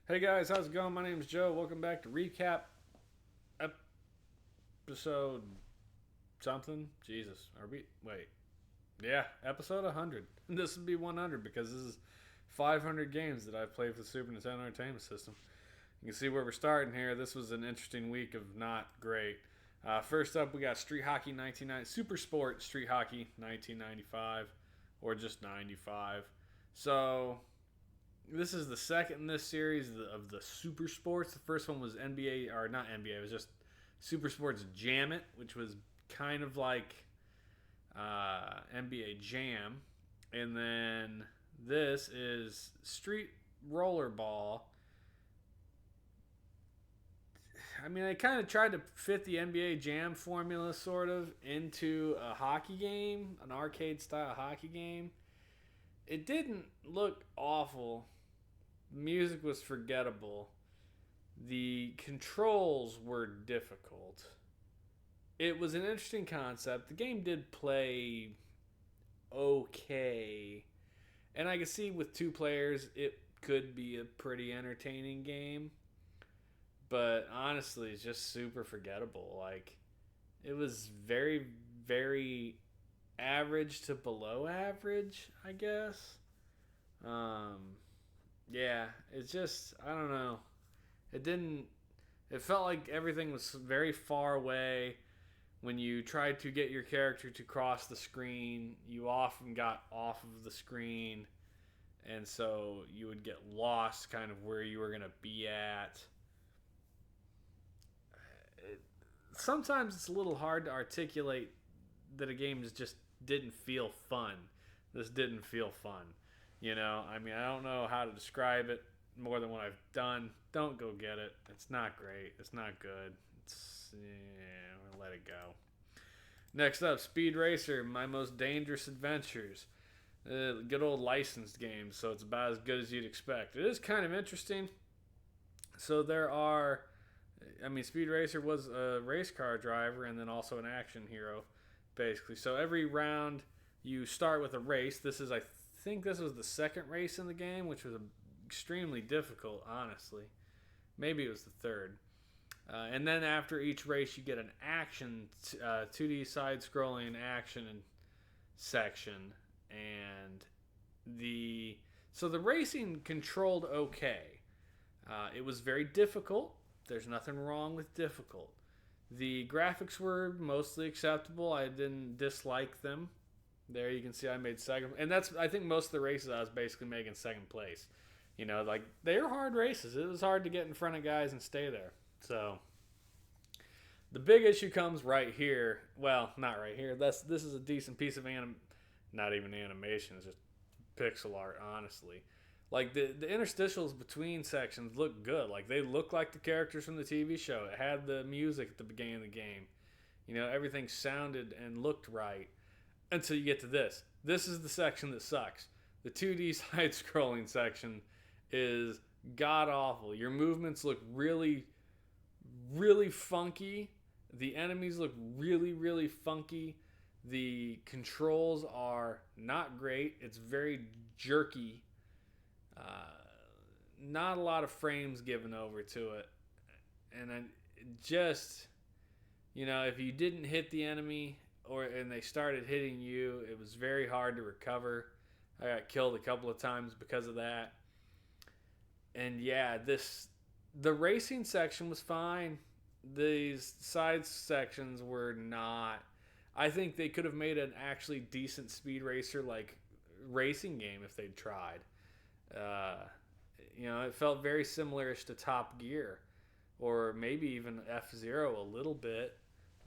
Hey guys, how's it going? My name is Joe. Welcome back to Recap episode something. Jesus, are we? Wait, yeah, episode 100. This would be 100 because this is 500 games that I've played for the Super Nintendo Entertainment System. You can see where we're starting here. This was an interesting week of not great. First up, we got Street Hockey 1990, Super Sport Street Hockey 1995, or just 95. So this is the second in this series of the Super Sports. The first one was NBA, or not NBA, it was just Super Sports Jam It, which was kind of like NBA Jam. And then this is Street Rollerball. I mean, they kind of tried to fit the NBA Jam formula sort of into a hockey game, an arcade style hockey game. It didn't look awful. Music was forgettable. The controls were difficult. It was an interesting concept. The game did play okay. And I can see with two players, it could be a pretty entertaining game. But honestly, it's just super forgettable. Like, it was very, very average to below average, I guess. Um, yeah, it's just, I don't know. It didn't. It felt like everything was very far away. When you tried to get your character to cross the screen, you often got off of the screen, and so you would get lost, kind of where you were gonna be at. It, Sometimes it's a little hard to articulate that a game just didn't feel fun. This didn't feel fun. I mean, I don't know how to describe it more than what I've done. Don't go get it. It's not great. It's not good. Let it go. Next up, Speed Racer, My Most Dangerous Adventures. Good old licensed game, so it's about as good as you'd expect. It is kind of interesting. So there are, I mean, Speed Racer was a race car driver and then also an action hero, basically. So every round you start with a race. I think this was the second race in the game, which was extremely difficult, honestly. Maybe it was the third. And then after each race, you get an action, 2D side scrolling action section. And the racing controlled okay. It was very difficult. There's nothing wrong with difficult. The graphics were mostly acceptable. I didn't dislike them. There you can see I made second, and I think most of the races I was basically making second place. Like they were hard races. It was hard to get in front of guys and stay there. So the big issue comes right here. Well, not right here. This is a decent piece of not even animation. It's just pixel art, honestly. Like the interstitials between sections look good. Like they look like the characters from the TV show. It had the music at the beginning of the game. Everything sounded and looked right until you get to this. This is the section that sucks. The 2D side scrolling section is god awful. Your movements look really, really funky. The enemies look really, really funky. The controls are not great. It's very jerky. Uh, Not a lot of frames given over to it. And then just, if you didn't hit the enemy and they started hitting you, it was very hard to recover. I got killed a couple of times because of that. And yeah, the racing section was fine. These side sections were not. I think they could have made an actually decent Speed Racer like racing game if they'd tried. Uh, it felt very similar-ish to Top Gear, or maybe even F-Zero a little bit.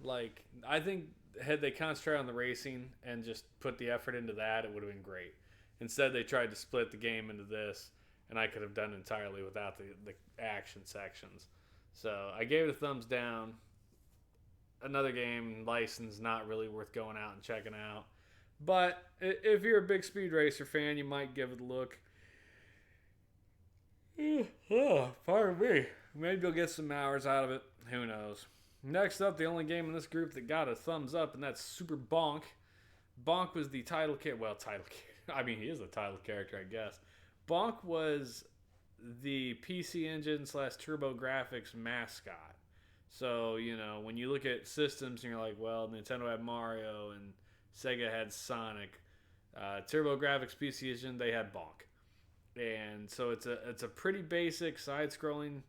Like I think had they concentrated on the racing and just put the effort into that, it would have been great. Instead, they tried to split the game into this, and I could have done entirely without the action sections. So I gave it a thumbs down. Another game licensed, not really worth going out and checking out. But if you're a big Speed Racer fan, you might give it a look. Oh, pardon me. Maybe you'll get some hours out of it. Who knows? Next up, the only game in this group that got a thumbs up, and that's Super Bonk. Bonk was the title character. Well, title character. I mean, he is the title character, I guess. Bonk was the PC Engine / Turbo Graphics mascot. So, when you look at systems and you're like, well, Nintendo had Mario and Sega had Sonic, Turbo Graphics PC Engine, they had Bonk. And so it's a pretty basic side-scrolling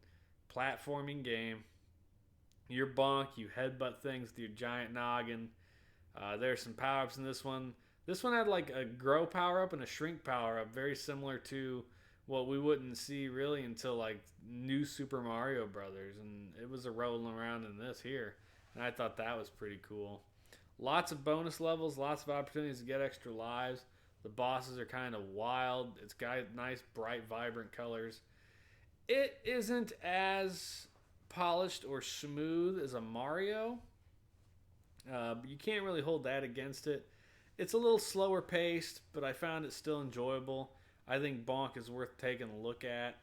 platforming game. You're Bonk, you headbutt things with your giant noggin. There's some power-ups in this one. This one had like a grow power-up and a shrink power-up, very similar to what we wouldn't see really until like New Super Mario Brothers, and it was a rolling around in this here, and I thought that was pretty cool. Lots of bonus levels, lots of opportunities to get extra lives. The bosses are kind of wild. It's got nice, bright, vibrant colors. It isn't as polished or smooth as a Mario. You can't really hold that against it. It's a little slower paced, but I found it still enjoyable. I think Bonk is worth taking a look at.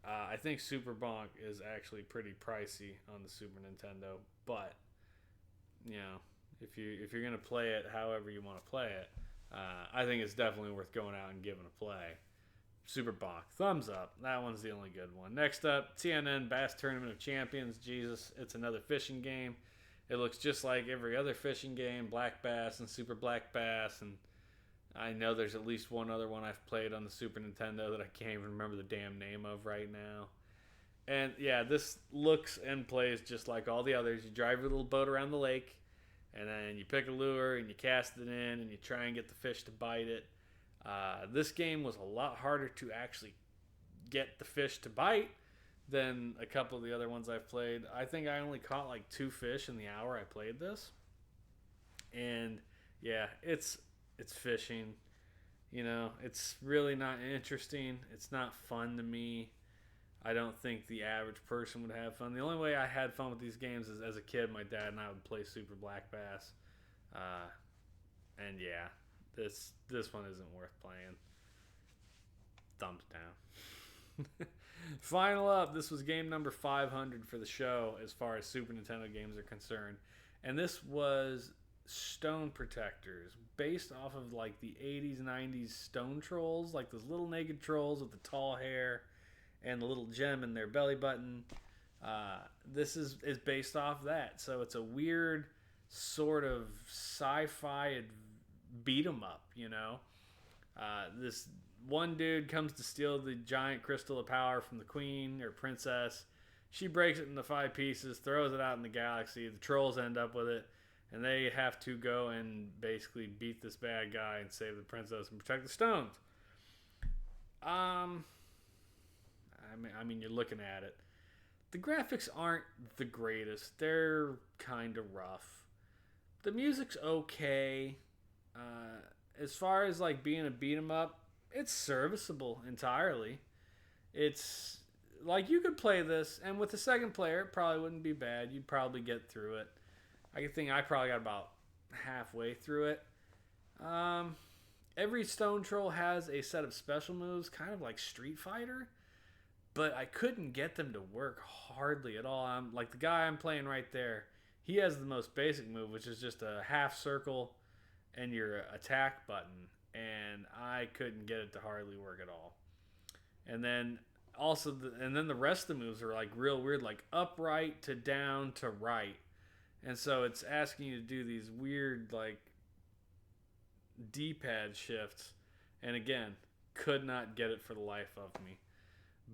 I think Super Bonk is actually pretty pricey on the Super Nintendo, but if you're gonna play it however you want to play it, I think it's definitely worth going out and giving a play. Super Bonk, thumbs up. That one's the only good one. Next up, TNN Bass Tournament of Champions. Jesus, it's another fishing game. It looks just like every other fishing game, Black Bass and Super Black Bass, and I know there's at least one other one I've played on the Super Nintendo that I can't even remember the damn name of right now. And yeah, this looks and plays just like all the others. You drive your little boat around the lake, and then you pick a lure and you cast it in and you try and get the fish to bite it. This game was a lot harder to actually get the fish to bite than a couple of the other ones I've played. I think I only caught like 2 fish in the hour I played this. And yeah, it's fishing. It's really not interesting. It's not fun to me. I don't think the average person would have fun. The only way I had fun with these games is as a kid, my dad and I would play Super Black Bass. And yeah, this one isn't worth playing. Thumbs down. Final up, this was game number 500 for the show as far as Super Nintendo games are concerned. And this was Stone Protectors, based off of like the 80s, 90s stone trolls, like those little naked trolls with the tall hair and the little gem in their belly button. This is based off that. So it's a weird sort of sci-fi beat 'em up, This one dude comes to steal the giant crystal of power from the queen or princess. She breaks it into 5 pieces, throws it out in the galaxy. The trolls end up with it, and they have to go and basically beat this bad guy and save the princess and protect the stones. I mean, you're looking at it. The graphics aren't the greatest. They're kind of rough. The music's okay. As far as like being a beat 'em up, it's serviceable entirely. It's like you could play this, and with the second player, it probably wouldn't be bad. You'd probably get through it. I think I probably got about halfway through it. Every stone troll has a set of special moves, kind of like Street Fighter, but I couldn't get them to work hardly at all. I'm like the guy I'm playing right there. He has the most basic move, which is just a half circle and your attack button, and I couldn't get it to hardly work at all. And then the rest of the moves are like real weird, like upright to down to right. And so it's asking you to do these weird like D-pad shifts, and again, could not get it for the life of me.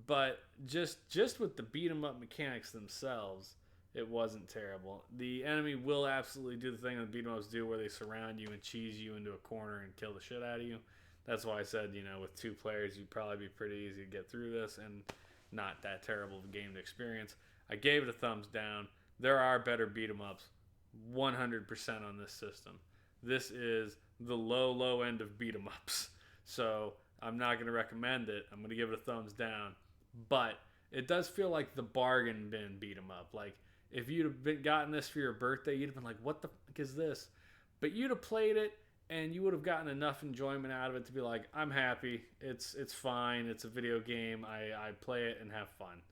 But just with the beat 'em up mechanics themselves, it wasn't terrible. The enemy will absolutely do the thing that beat 'em ups do, where they surround you and cheese you into a corner and kill the shit out of you. That's why I said, with 2 players, you'd probably be pretty easy to get through this and not that terrible of a game to experience. I gave it a thumbs down. There are better beat 'em ups, 100% on this system. This is the low end of beat 'em ups. So I'm not going to recommend it. I'm going to give it a thumbs down. But it does feel like the bargain bin beat 'em up. Like, if you'd have gotten this for your birthday, you'd have been like, what the fuck is this? But you'd have played it, and you would have gotten enough enjoyment out of it to be like, I'm happy. It's fine. It's a video game. I play it and have fun.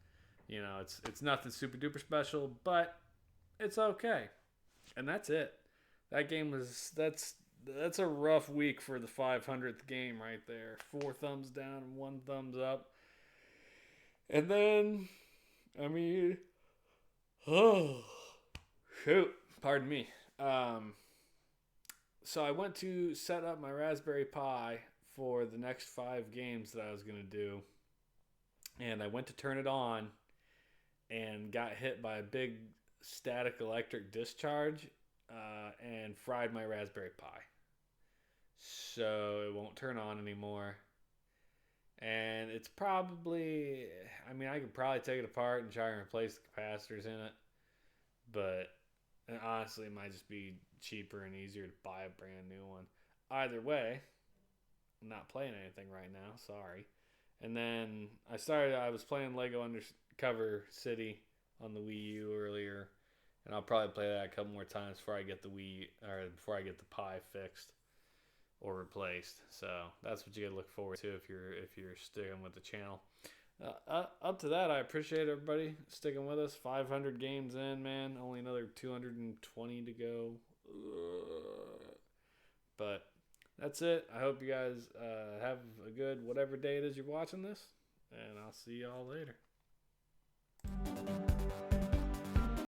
It's nothing super duper special, but it's okay. And that's it. That game that's a rough week for the 500th game right there. 4 thumbs down and 1 thumbs up. And then, I mean, oh, shoot, pardon me. So I went to set up my Raspberry Pi for the next 5 games that I was going to do. And I went to turn it on and got hit by a big static electric discharge and fried my Raspberry Pi. So it won't turn on anymore. And it's probably, I mean, I could probably take it apart and try and replace the capacitors in it. But honestly, it might just be cheaper and easier to buy a brand new one. Either way, I'm not playing anything right now. Sorry. And then I was playing Lego Undercover City on the Wii U earlier, and I'll probably play that a couple more times before I get before I get the Pi fixed or replaced. So that's what you gotta look forward to if you're sticking with the channel. Up to that, I appreciate everybody sticking with us. 500 games in, man. Only another 220 to go. But that's it. I hope you guys have a good whatever day it is you're watching this, and I'll see y'all later.